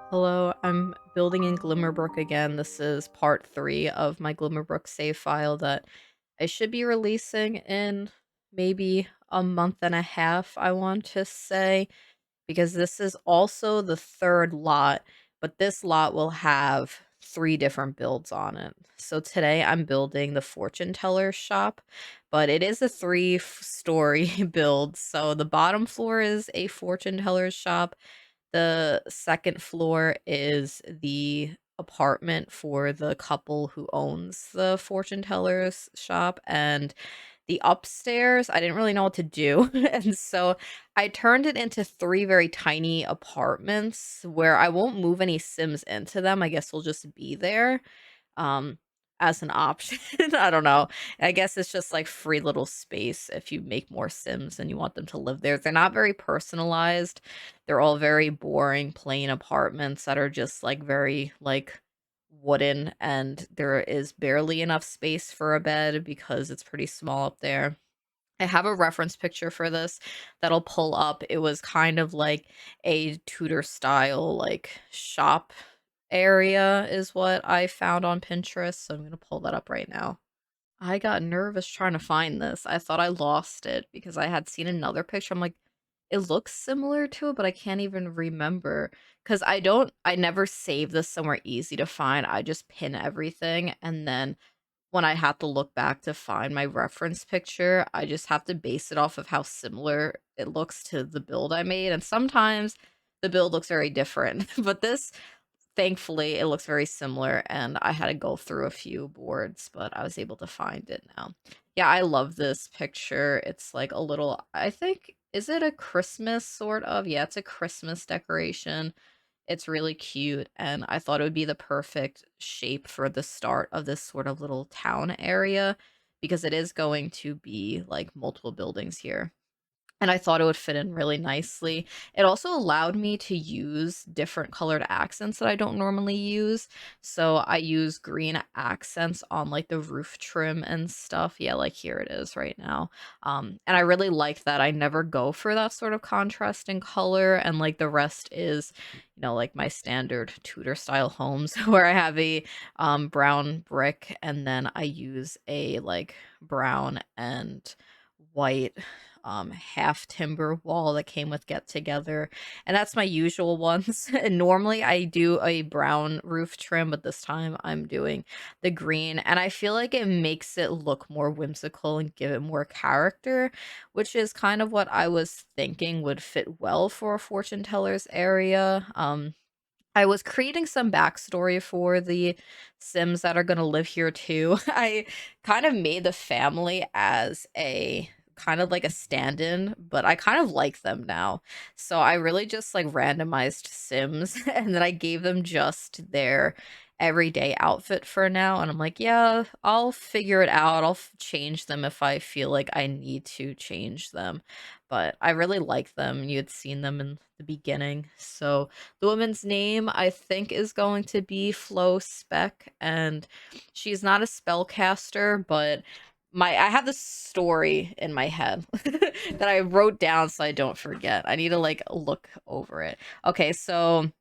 Hello, I'm building in Glimmerbrook again. This is part 3 of my Glimmerbrook save file that I should be releasing in maybe a month and a half, I want to say, because this is also the third lot, but this lot will have 3 different builds on it. So today I'm building the fortune teller shop, but it is a 3-story build. So the bottom floor is a fortune teller's shop. The second floor is the apartment for the couple who owns the fortune teller's shop, and the upstairs, I didn't really know what to do, and so I turned it into 3 very tiny apartments where I won't move any Sims into them. I guess they'll just be there um, as an option. I don't know. I guess it's just like free little space if you make more Sims and you want them to live there. They're not very personalized. They're all very boring, plain apartments that are just like very like wooden, and there is barely enough space for a bed because it's pretty small up there. I have a reference picture for this that'll pull up. It was kind of like a Tudor style like shop area is what I found on Pinterest, so I'm gonna pull that up right now. I got nervous trying to find this. I thought I lost it because I had seen another picture. I'm like, it looks similar to it, but I can't even remember because I never save this somewhere easy to find. I just pin everything, and then when I have to look back to find my reference picture, I just have to base it off of how similar it looks to the build I made. And sometimes the build looks very different, but this, thankfully, it looks very similar, and I had to go through a few boards, but I was able to find it now. Yeah, I love this picture. It's like a little, I think, is it a Christmas sort of? Yeah, it's a Christmas decoration. It's really cute, and I thought it would be the perfect shape for the start of this sort of little town area because it is going to be like multiple buildings here. And I thought it would fit in really nicely. It also allowed me to use different colored accents that I don't normally use. So I use green accents on like the roof trim and stuff. Yeah, like here it is right now. And I really like that. I never go for that sort of contrast in color. And like the rest is, like my standard Tudor style homes where I have a brown brick and then I use a like brown and white half timber wall that came with Get Together, and that's my usual ones. And normally I do a brown roof trim, but this time I'm doing the green, and I feel like it makes it look more whimsical and give it more character, which is kind of what I was thinking would fit well for a fortune teller's area. I was creating some backstory for the Sims that are gonna live here too. I kind of made the family as a kind of like a stand-in, but I kind of like them now. So I really just like randomized Sims and then I gave them just their everyday outfit for now. And I'm like, yeah, I'll figure it out. I'll change them if I feel like I need to change them. But I really like them. You had seen them in the beginning. So the woman's name, I think, is going to be Flo Speck, and she's not a spellcaster, but I have this story in my head that I wrote down so I don't forget. I need to like look over it. Okay, so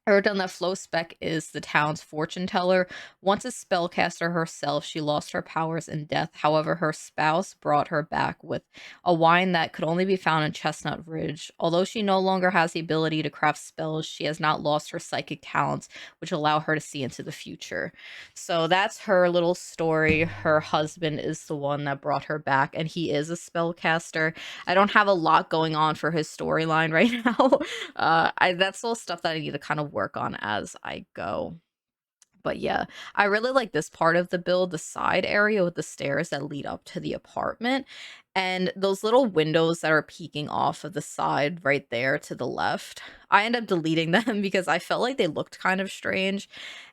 I wrote down that Flo Speck is the town's fortune teller. Once a spellcaster herself, she lost her powers in death. However, her spouse brought her back with a wine that could only be found in Chestnut Ridge. Although she no longer has the ability to craft spells, she has not lost her psychic talents, which allow her to see into the future. So that's her little story. Her husband is the one that brought her back, and he is a spellcaster. I don't have a lot going on for his storyline right now. I That's all stuff that I need to kind of work on as I go. But yeah, I really like this part of the build, the side area with the stairs that lead up to the apartment. And those little windows that are peeking off of the side right there to the left. I end up deleting them because I felt like they looked kind of strange.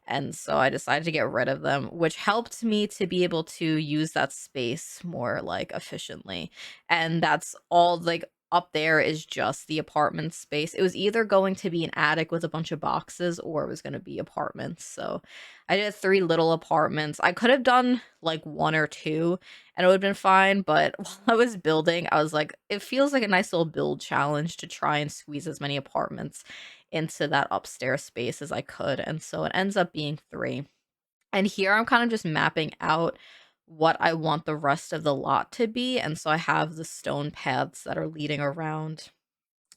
And so I decided to get rid of them, which helped me to be able to use that space more like efficiently. And that's all like up there is just the apartment space. It was either going to be an attic with a bunch of boxes or it was going to be apartments. So I did 3 little apartments. I could have done like 1 or 2 and it would have been fine, but while I was building, I was like, it feels like a nice little build challenge to try and squeeze as many apartments into that upstairs space as I could, and so it ends up being 3. And here I'm kind of just mapping out what I want the rest of the lot to be, and so I have the stone paths that are leading around.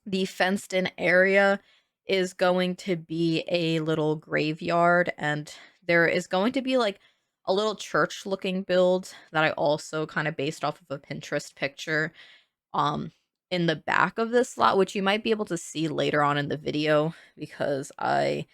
The fenced in area is going to be a little graveyard, and there is going to be like a little church looking build that I also kind of based off of a Pinterest picture um in the back of this lot, which you might be able to see later on in the video because I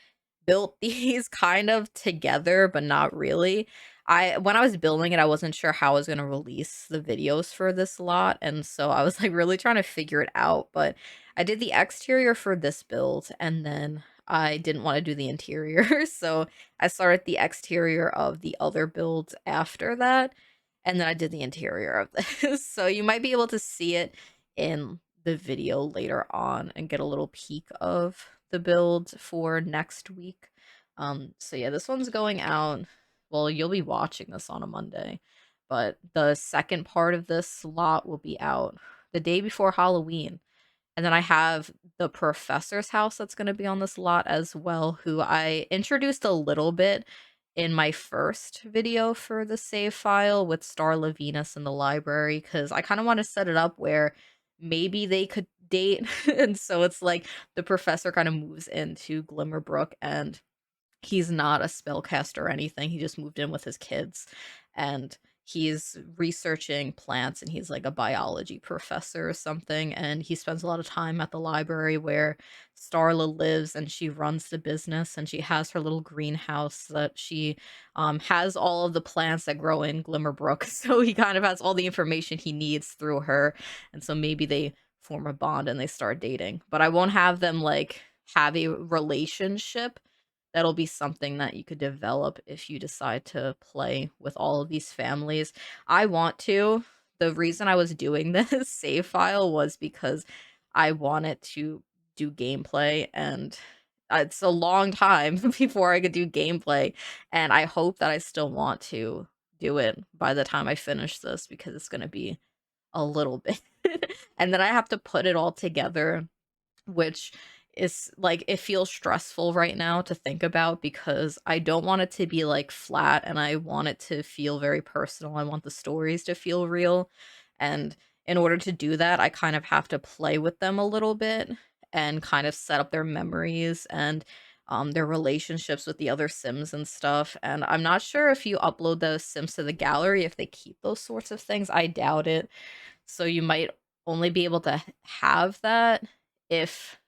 built these kind of together, but not really. When I was building it, I wasn't sure how I was gonna release the videos for this lot, and so I was, like, really trying to figure it out, but I did the exterior for this build, and then I didn't wanna do the interior, so I started the exterior of the other builds after that, and then I did the interior of this. So you might be able to see it in the video later on and get a little peek of the build for next week. So yeah, this one's going out. Well, you'll be watching this on a Monday, but the second part of this lot will be out the day before Halloween. And then I have the professor's house that's going to be on this lot as well, who I introduced a little bit in my first video for the save file with Starla Venus in the library, because I kind of want to set it up where maybe they could date. And so it's like the professor kind of moves into Glimmerbrook, and he's not a spellcaster or anything. He just moved in with his kids, and he's researching plants, and he's like a biology professor or something, and he spends a lot of time at the library where Starla lives, and she runs the business, and she has her little greenhouse that she has all of the plants that grow in Glimmerbrook. So he kind of has all the information he needs through her, and so maybe they form a bond and they start dating. But I won't have them like have a relationship. That'll be something that you could develop if you decide to play with all of these families. I want to. The reason I was doing this save file was because I wanted to do gameplay, and it's a long time before I could do gameplay, and I hope that I still want to do it by the time I finish this because it's going to be a little bit. And then I have to put it all together, which is like it feels stressful right now to think about because I don't want it to be like flat, and I want it to feel very personal. I want the stories to feel real. And in order to do that, I kind of have to play with them a little bit and kind of set up their memories and their relationships with the other Sims and stuff. And I'm not sure if you upload those Sims to the gallery, if they keep those sorts of things. I doubt it. So you might only be able to have that if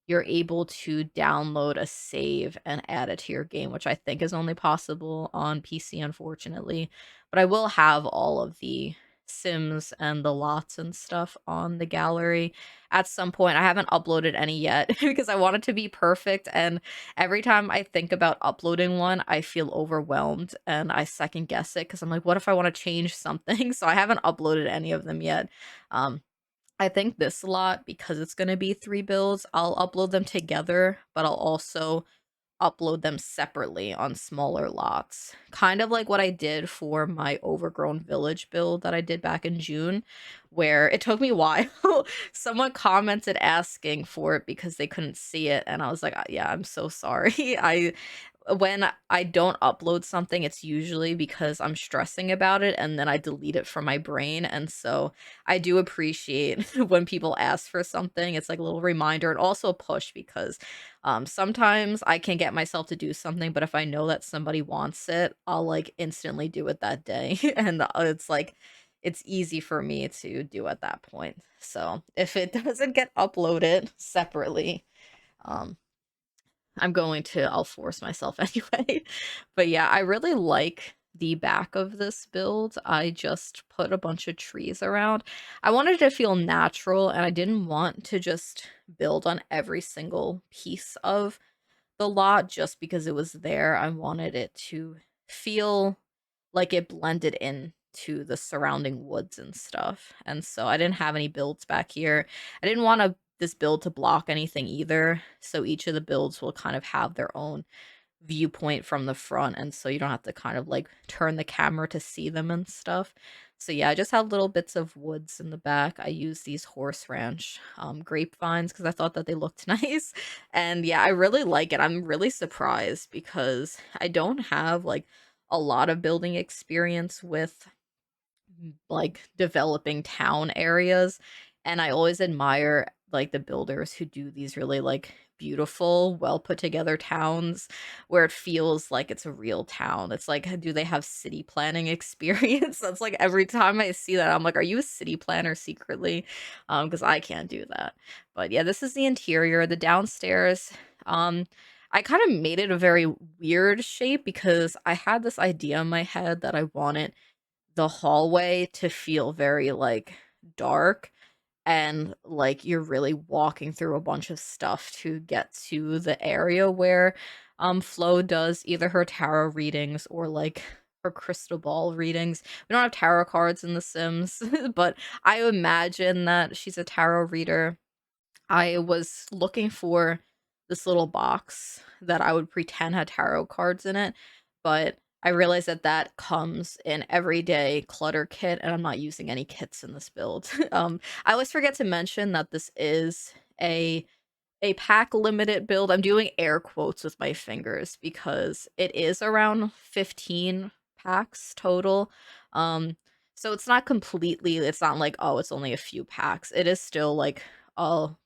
you're able to download a save and add it to your game, which I think is only possible on PC, unfortunately. But I will have all of the Sims and the lots and stuff on the gallery at some point. I haven't uploaded any yet because I want it to be perfect. And every time I think about uploading one, I feel overwhelmed and I second guess it because I'm like, what if I want to change something? So I haven't uploaded any of them yet. Um, I think this lot, because it's gonna be 3 builds, I'll upload them together, but I'll also upload them separately on smaller lots. Kind of like what I did for my overgrown village build that I did back in June, where it took me a while. Someone commented asking for it because they couldn't see it, and I was like, Yeah, I'm so sorry." I When I don't upload something, it's usually because I'm stressing about it and then I delete it from my brain, and so I do appreciate when people ask for something. It's like a little reminder and also a push because, sometimes I can get myself to do something, but if I know that somebody wants it, I'll, like, instantly do it that day, and, it's like it's easy for me to do at that point. So, if it doesn't get uploaded separately, um I'll force myself anyway. But yeah, I really like the back of this build. I just put a bunch of trees around. I wanted it to feel natural, and I didn't want to just build on every single piece of the lot just because it was there. I wanted it to feel like it blended in to the surrounding woods and stuff. And so I didn't have any builds back here. I didn't want this build to block anything either. So each of the builds will kind of have their own viewpoint from the front, and so you don't have to kind of like turn the camera to see them and stuff. So yeah, I just had little bits of woods in the back. I used these horse ranch grapevines because I thought that they looked nice. And yeah, I really like it. I'm really surprised because I don't have like a lot of building experience with like developing town areas, and I always admire like the builders who do these really like beautiful, well put together towns where it feels like it's a real town. It's like, do they have city planning experience? That's like every time I see that, I'm like, are you a city planner secretly? Because I can't do that. But yeah, this is the interior. The downstairs, I kind of made it a very weird shape because I had this idea in my head that I wanted the hallway to feel very, like, dark and, like, you're really walking through a bunch of stuff to get to the area where, Flo does either her tarot readings or, like, her crystal ball readings. We don't have tarot cards in The Sims, but I imagine that she's a tarot reader. I was looking for this little box that I would pretend had tarot cards in it, but I realized that that comes in everyday clutter kit, and I'm not using any kits in this build. I always forget to mention that this is a a pack limited build. I'm doing air quotes with my fingers because it is around 15 packs total. Um, so it's not completely, it's not like, oh, it's only a few packs. It is still a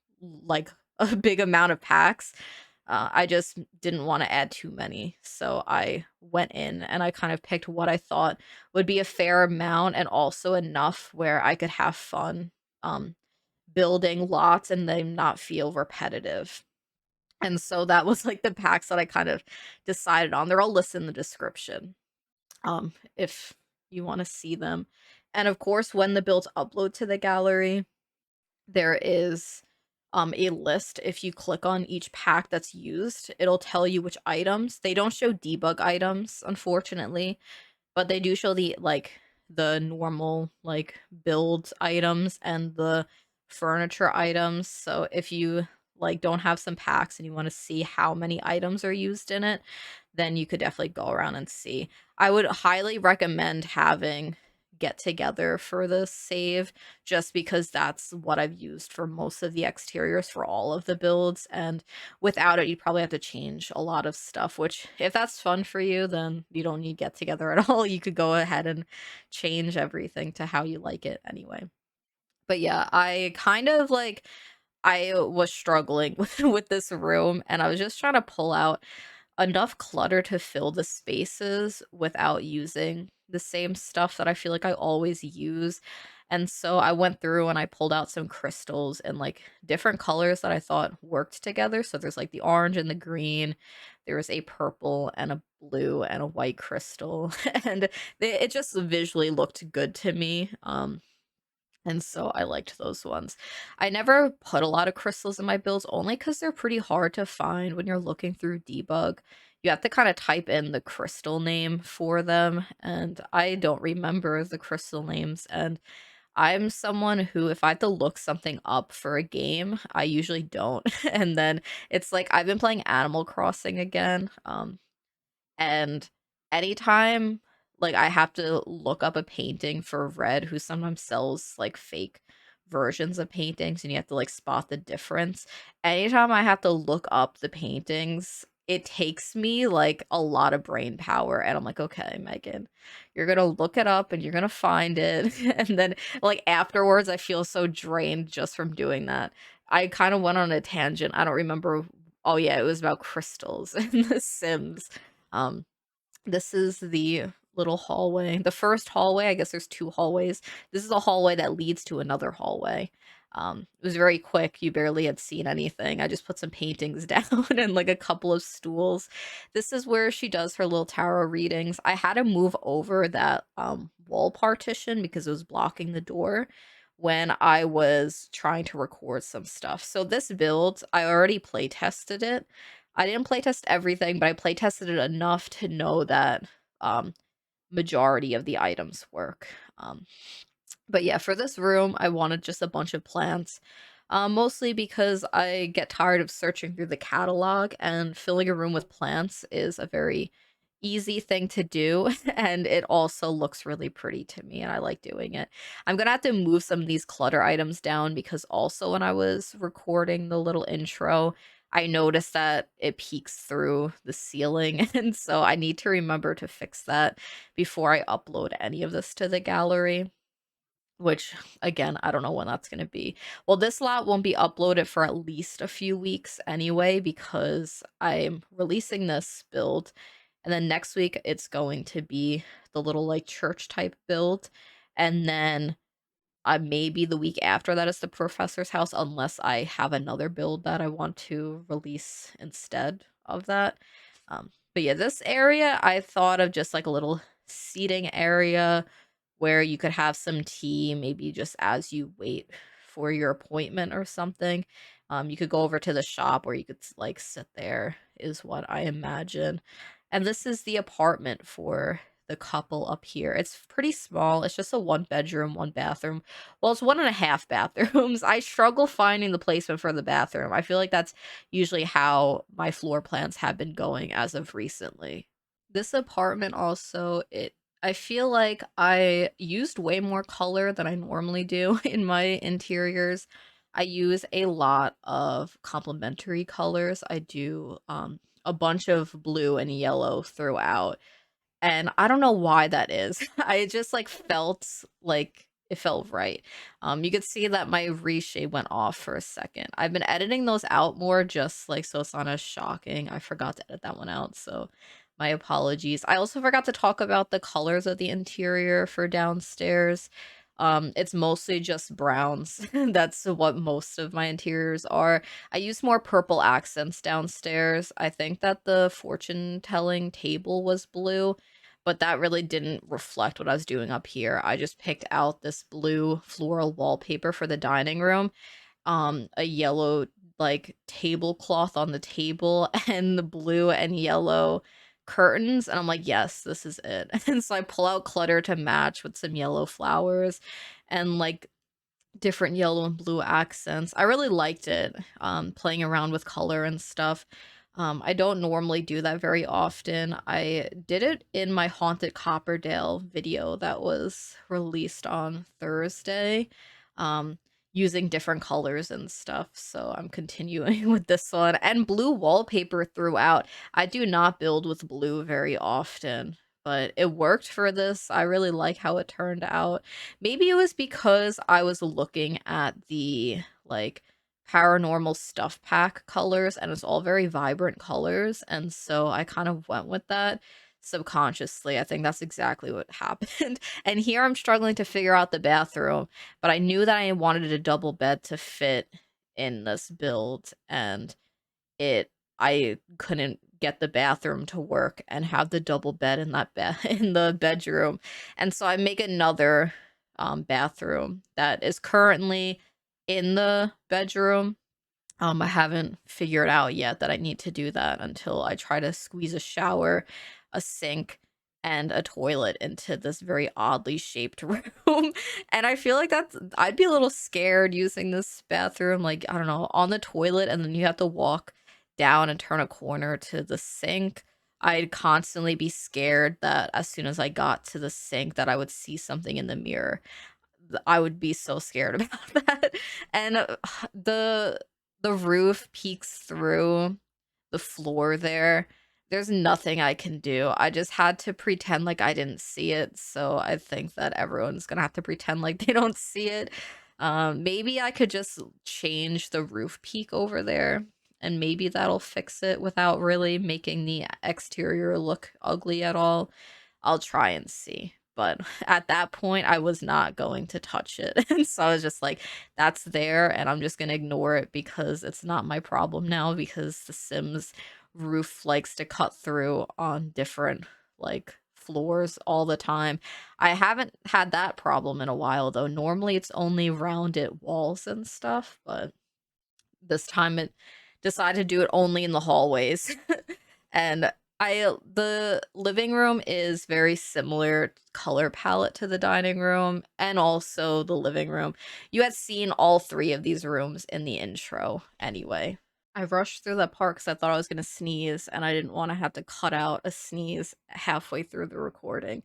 like a big amount of packs. I just didn't want to add too many. So I went in and I kind of picked what I thought would be a fair amount and also enough where I could have fun. Building lots and them not feel repetitive. And so that was like the packs that I kind of decided on. They're all listed in the description, if you want to see them. And of course, when the builds upload to the gallery, there is a list. If you click on each pack that's used, it'll tell you which items. They don't show debug items, unfortunately, but they do show the normal, like, build items and the furniture items, so if you, like, don't have some packs and you wanna see how many items are used in it, then you could definitely go around and see. I would highly recommend having get together for the save, just because that's what I've used for most of the exteriors for all of the builds, and without it, you'd probably have to change a lot of stuff, which if that's fun for you, then you don't need get together at all. You could go ahead and change everything to how you like it anyway. But yeah, I kind of like I was struggling with this room and I was just trying to pull out enough clutter to fill the spaces without using the same stuff that I feel like I always use. And so I went through and I pulled out some crystals in like different colors that I thought worked together. So there's like the orange and the green, there was a purple and a blue and a white crystal, and it just visually looked good to me. And so I liked those ones. I never put a lot of crystals in my builds only because they're pretty hard to find when you're looking through debug. You have to kind of type in the crystal name for them, and I don't remember the crystal names. And I'm someone who, if I have to look something up for a game, I usually don't. And then it's like I've been playing Animal Crossing again. And anytime, like, I have to look up a painting for Red, who sometimes sells, like, fake versions of paintings, and you have to, like, spot the difference. Anytime I have to look up the paintings, it takes me, like, a lot of brain power, and I'm like, "Okay, Megan, you're gonna look it up, and you're gonna find it." And then, like, afterwards, I feel so drained just from doing that. I kinda went on a tangent, I don't remember. Oh, yeah, it was about crystals in The Sims. Um, this is the little hallway. The first hallway, I guess there's 2 hallways. This is a hallway that leads to another hallway. It was very quick, you barely had seen anything. I just put some paintings down and, like, a couple of stools. This is where she does her little tarot readings. I had to move over that, wall partition because it was blocking the door when I was trying to record some stuff. So this build, I already play tested it. I didn't playtest everything, but I playtested it enough to know that, um, majority of the items work. But yeah, for this room, I wanted just a bunch of plants. Mostly because I get tired of searching through the catalog, and filling a room with plants is a very easy thing to do, and it also looks really pretty to me, and I like doing it. I'm gonna have to move some of these clutter items down because also when I was recording the little intro, I noticed that it peeks through the ceiling, and so I need to remember to fix that before I upload any of this to the gallery. Which, again, I don't know when that's gonna be. Well, this lot won't be uploaded for at least a few weeks anyway, because I'm releasing this build, and then next week it's going to be the little, like, church type build, and then maybe the week after that is the professor's house, unless I have another build that I want to release instead of that. But yeah, this area I thought of just like a little seating area where you could have some tea, maybe just as you wait for your appointment or something. You could go over to the shop where you could like sit there, is what I imagine. And this is the apartment for the couple up here. It's pretty small. It's just a one bedroom, one bathroom. Well, it's one and a half bathrooms. I struggle finding the placement for the bathroom. I feel like that's usually how my floor plans have been going as of recently. This apartment also, it I feel like I used way more color than I normally do in my interiors. I use a lot of complementary colors. I do a bunch of blue and yellow throughout. And I don't know why that is. I just, like, felt like it felt right. You could see that my reshape went off for a second. I've been editing those out more just, like, so it's not as shocking. I forgot to edit that one out, so my apologies. I also forgot to talk about the colors of the interior for downstairs. It's mostly just browns. That's what most of my interiors are. I use more purple accents downstairs. I think that the fortune telling table was blue, but that really didn't reflect what I was doing up here. I just picked out this blue floral wallpaper for the dining room, a yellow like tablecloth on the table, and the blue and yellow curtains, and I'm like, yes, this is it. And so I pull out clutter to match with some yellow flowers and like different yellow and blue accents. I really liked it, playing around with color and stuff. I don't normally do that very often. I did it in my Haunted Copperdale video that was released on Thursday, um, using different colors and stuff. So I'm continuing with this one. And blue wallpaper throughout. I do not build with blue very often, but it worked for this. I really like how it turned out. Maybe it was because I was looking at the, like, paranormal stuff pack colors, and it's all very vibrant colors, and so I kind of went with that subconsciously. I think that's exactly what happened. And here I'm struggling to figure out the bathroom, but I knew that I wanted a double bed to fit in this build, and it I couldn't get the bathroom to work and have the double bed in that bed in the bedroom. And so I make another bathroom that is currently in the bedroom. I haven't figured out yet that I need to do that until I try to squeeze a shower, a sink, and a toilet into this very oddly shaped room. And I feel like I'd be a little scared using this bathroom, like, I don't know, on the toilet, and then you have to walk down and turn a corner to the sink. I'd constantly be scared that as soon as I got to the sink that I would see something in the mirror. I would be so scared about that. And the the roof peeks through the floor there. There's nothing I can do. I just had to pretend like I didn't see it. So I think that everyone's gonna have to pretend like they don't see it. Maybe I could just change the roof peak over there, and maybe that'll fix it without really making the exterior look ugly at all. I'll try and see. But at that point, I was not going to touch it. And so I was just like, that's there, and I'm just gonna ignore it because it's not my problem now because the Sims roof likes to cut through on different, like, floors all the time. I haven't had that problem in a while, though. Normally, it's only rounded walls and stuff, but this time it decided to do it only in the hallways. And The living room is very similar color palette to the dining room and also the living room. You had seen all 3 of these rooms in the intro anyway. I rushed through that part because I thought I was gonna sneeze, and I didn't wanna have to cut out a sneeze halfway through the recording.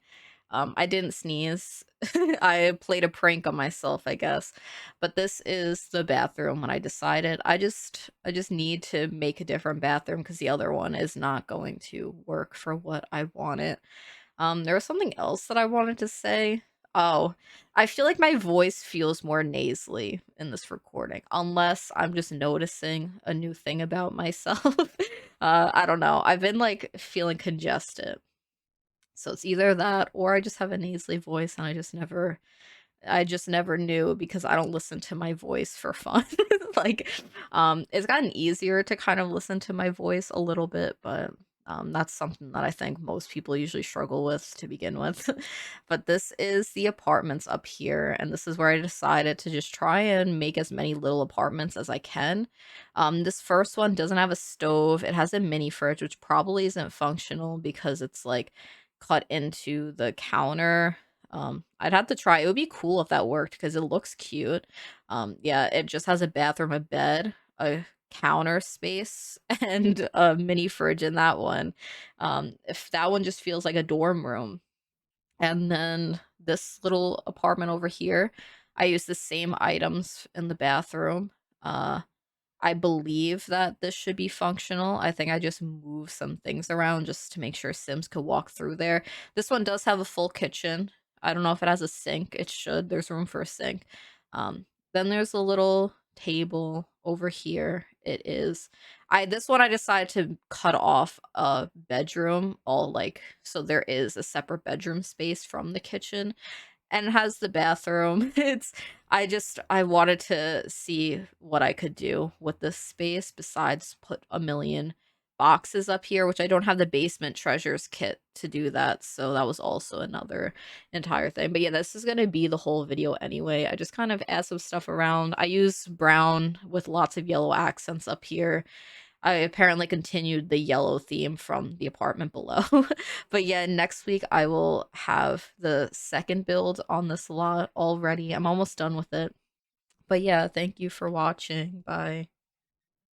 I didn't sneeze. I played a prank on myself, I guess. But this is the bathroom when I decided I just need to make a different bathroom because the other one is not going to work for what I want it. There was something else that I wanted to say. Oh, I feel like my voice feels more nasally in this recording, unless I'm just noticing a new thing about myself. I don't know. I've been like feeling congested. So it's either that or I just have a nasally voice and I just never knew because I don't listen to my voice for fun. Like, it's gotten easier to kind of listen to my voice a little bit, but that's something that I think most people usually struggle with to begin with. But this is the apartments up here, and this is where I decided to just try and make as many little apartments as I can. This first one doesn't have a stove. It has a mini fridge, which probably isn't functional because it's like cut into the counter. I'd have to try. It would be cool if that worked because it looks cute. Yeah, it just has a bathroom, a bed, a counter space, and a mini fridge in that one. If that one just feels like a dorm room. And then this little apartment over here, I use the same items in the bathroom. Uh, I believe that this should be functional. I think I just moved some things around just to make sure Sims could walk through there. This one does have a full kitchen. I don't know if it has a sink. It should. There's room for a sink. Um, then there's a little table over here. It is. This one I decided to cut off a bedroom, all like so there is a separate bedroom space from the kitchen and has the bathroom. I wanted to see what I could do with this space besides put a million boxes up here, which I don't have the basement treasures kit to do that. So that was also another entire thing. But yeah, this is gonna be the whole video anyway. I just kind of add some stuff around. I use brown with lots of yellow accents up here. I apparently continued the yellow theme from the apartment below. But yeah, next week I will have the second build on this lot already. I'm almost done with it. But yeah, thank you for watching. Bye.